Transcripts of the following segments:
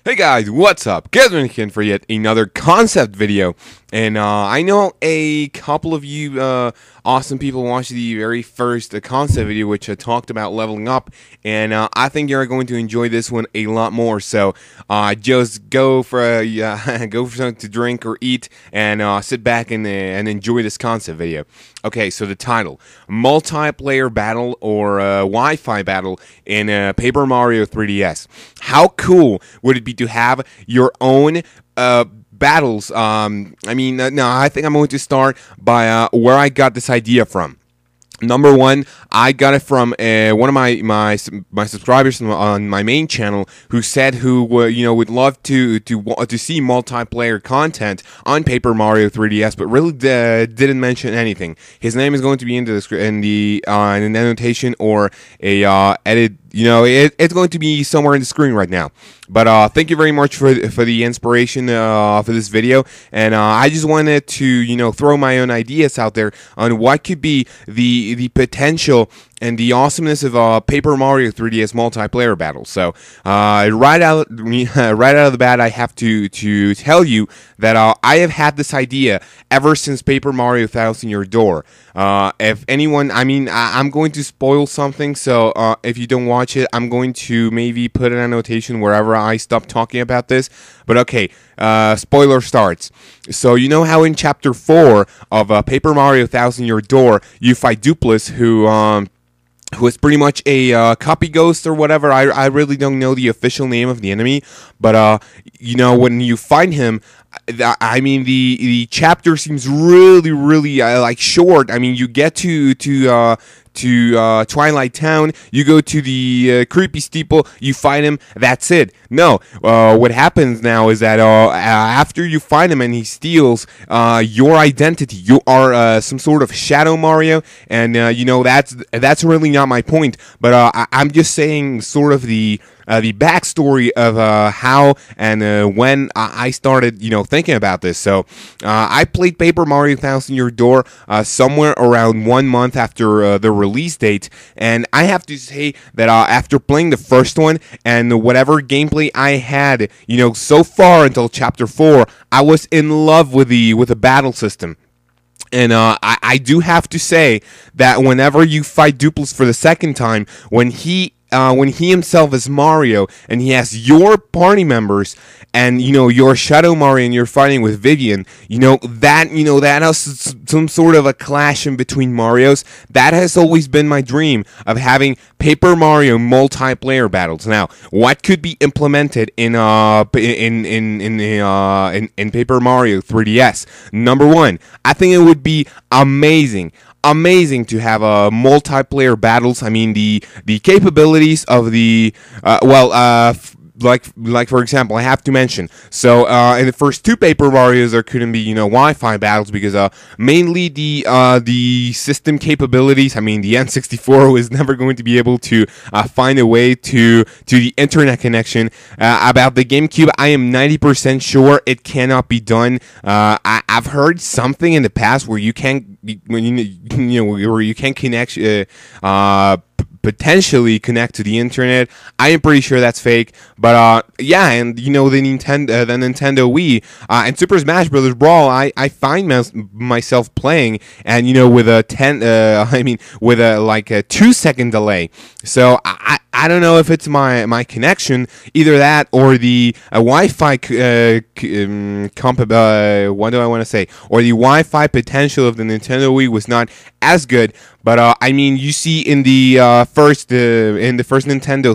Hey guys, what's up? Gathering for yet another concept video, and I know a couple of you awesome people watched the very first concept video, which talked about leveling up, and I think you're going to enjoy this one a lot more. So just go for go for something to drink or eat, and sit back and enjoy this concept video. Okay, so the title: multiplayer battle or Wi-Fi battle in Paper Mario 3DS. How cool would it be to have your own battles? No, I think I'm going to start by where I got this idea from. Number one, I got it from one of my subscribers on my main channel, who said would love to see multiplayer content on Paper Mario 3DS, but really didn't mention anything. His name is going to be in the annotation or a edit. It's going to be somewhere in the screen right now. But thank you very much for the inspiration for this video, and I just wanted to throw my own ideas out there on what could be the potential and the awesomeness of Paper Mario 3DS multiplayer battle. So right out of the bat, I have to tell you that I have had this idea ever since Paper Mario Thousand Year Door. If anyone, I'm going to spoil something, so if you don't watch it, I'm going to maybe put an annotation wherever I stop talking about this. But okay, spoiler starts. So you know how in Chapter 4 of Paper Mario Thousand Year Door, you fight Dupless, who is pretty much a copy ghost or whatever. I really don't know the official name of the enemy, but when you find him, the chapter seems really like short. You get to Twilight Town, you go to the creepy steeple, you find him, that's it. No, what happens now is that after you find him and he steals your identity, you are some sort of Shadow Mario, and that's really not my point, but I'm just saying sort of the backstory of how and when I started, thinking about this. So I played Paper Mario Thousand Year Door somewhere around 1 month after the release date, and I have to say that after playing the first one and whatever gameplay I had, so far until Chapter 4, I was in love with the battle system. And I do have to say that whenever you fight Dupless for the second time, when he himself is Mario and he has your party members and you're Shadow Mario and you're fighting with Vivian, that has some sort of a clash in between Marios. That has always been my dream, of having Paper Mario multiplayer battles. Now, what could be implemented in Paper Mario 3DS? Number one, I think it would be amazing to have multiplayer battles. The capabilities of the like for example, I have to mention, so in the first two Paper Marios there couldn't be Wi-Fi battles because mainly the system capabilities. The N64 was never going to be able to find a way to the internet connection. About the GameCube, I am 90% sure it cannot be done. I've heard something in the past where you can't where you can connect potentially connect to the internet. I am pretty sure that's fake, but yeah, and the Nintendo Wii and Super Smash Bros. Brawl, I find myself playing, and with a with a 2-second delay. So I don't know if it's my connection, either that or the Wi-Fi what do I want to say, or the Wi-Fi potential of the Nintendo Wii was not as good. But you see in the first Nintendo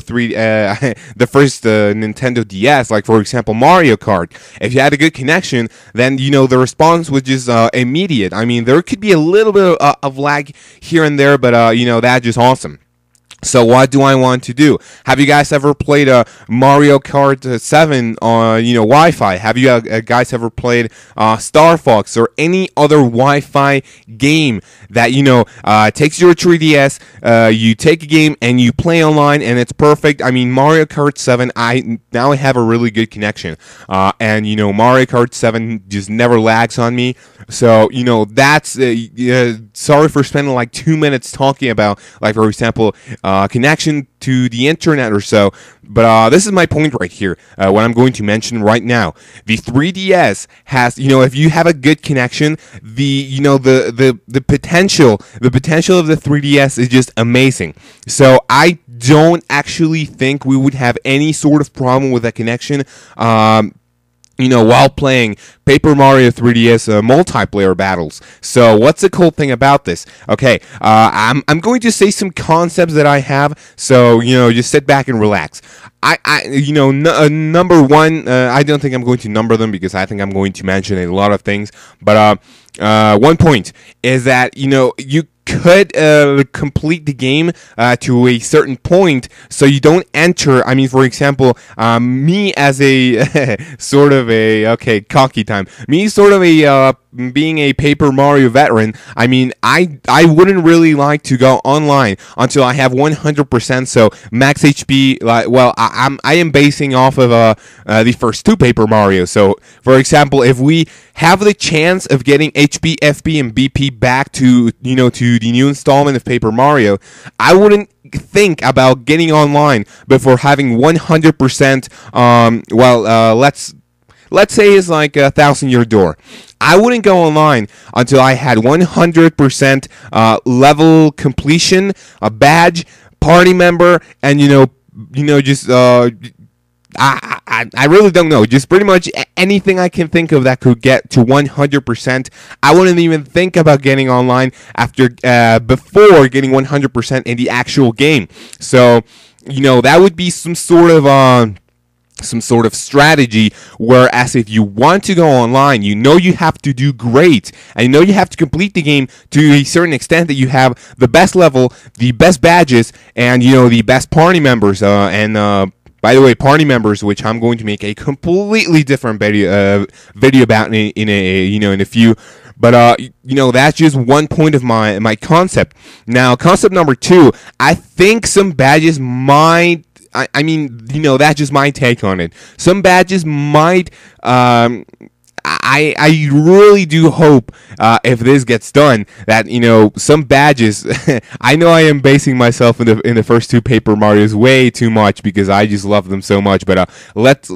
Nintendo DS, like for example Mario Kart, if you had a good connection, then the response was just immediate. There could be a little bit of lag here and there, but that's just awesome. So what do I want to do? Have you guys ever played Mario Kart 7 on Wi-Fi? Have you guys ever played Star Fox or any other Wi-Fi game that takes your 3DS, you take a game and you play online and it's perfect? Mario Kart 7, I have a really good connection, and Mario Kart 7 just never lags on me. So that's sorry for spending like 2 minutes talking about, like, for example, connection to the internet or so. But this is my point right here, what I'm going to mention right now. The 3DS has, if you have a good connection, the potential of the 3DS is just amazing. So I don't actually think we would have any sort of problem with that connection. While playing Paper Mario 3DS multiplayer battles. So what's the cool thing about this? Okay, I'm going to say some concepts that I have. So just sit back and relax. Number one, I don't think I'm going to number them because I think I'm going to mention a lot of things. But one point is that you could complete the game to a certain point, so you don't enter. I mean, for example, me as a sort of a cocky time. Me sort of a being a Paper Mario veteran. I mean, I wouldn't really like to go online until I have 100%. So max HP. I am basing off of the first two Paper Mario. So for example, if we have the chance of getting HP, FP, and BP back to to the new installment of Paper Mario, I wouldn't think about getting online before having 100%. Let's say it's like a 1,000-year door. I wouldn't go online until I had 100% level completion, a badge, party member, and just. I really don't know. Just pretty much anything I can think of that could get to 100%. I wouldn't even think about getting online before getting 100% in the actual game. So, that would be some sort of strategy, whereas if you want to go online, you have to do great, and you have to complete the game to a certain extent that you have the best level, the best badges, and the best party members, by the way, party members, which I'm going to make a completely different video about in a few. But that's just one point of my concept. Now, concept number two, I think some badges might. I mean, that's just my take on it. Some badges might. I really do hope if this gets done that some badges. I know I am basing myself in the first two Paper Marios way too much because I just love them so much. But let's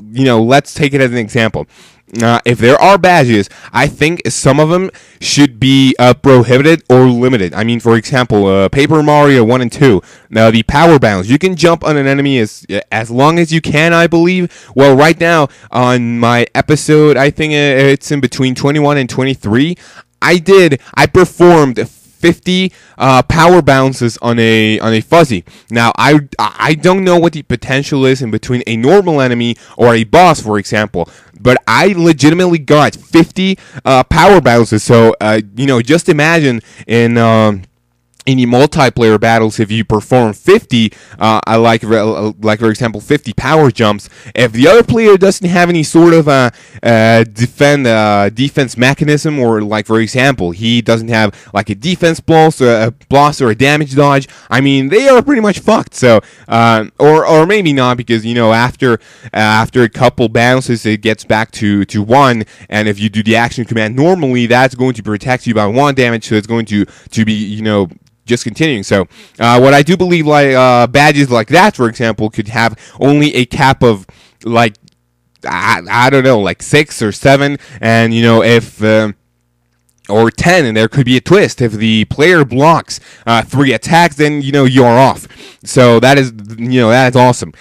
take it as an example. If there are badges, I think some of them should be prohibited or limited. I mean, for example, Paper Mario 1 and 2. Now, the power bounce. You can jump on an enemy as long as you can, I believe. Well, right now, on my episode, I think it's in between 21 and 23, I performed 50 power bounces on a fuzzy. Now, I don't know what the potential is in between a normal enemy or a boss, for example, but I legitimately got 50 power bounces. So, just imagine in the multiplayer battles, if you perform 50, like for example 50 power jumps, if the other player doesn't have any sort of defense mechanism, or like for example he doesn't have like a defense blast or a damage dodge, I mean they are pretty much fucked. So or maybe not, because after a couple bounces it gets back to 1, and if you do the action command normally, that's going to protect you by 1 damage, so it's going to be just continuing. So what I do believe, like badges like that, for example, could have only a cap of like I don't know, like 6 or 7, and if or 10, and there could be a twist. If the player blocks 3 attacks, then you're off. So that is awesome.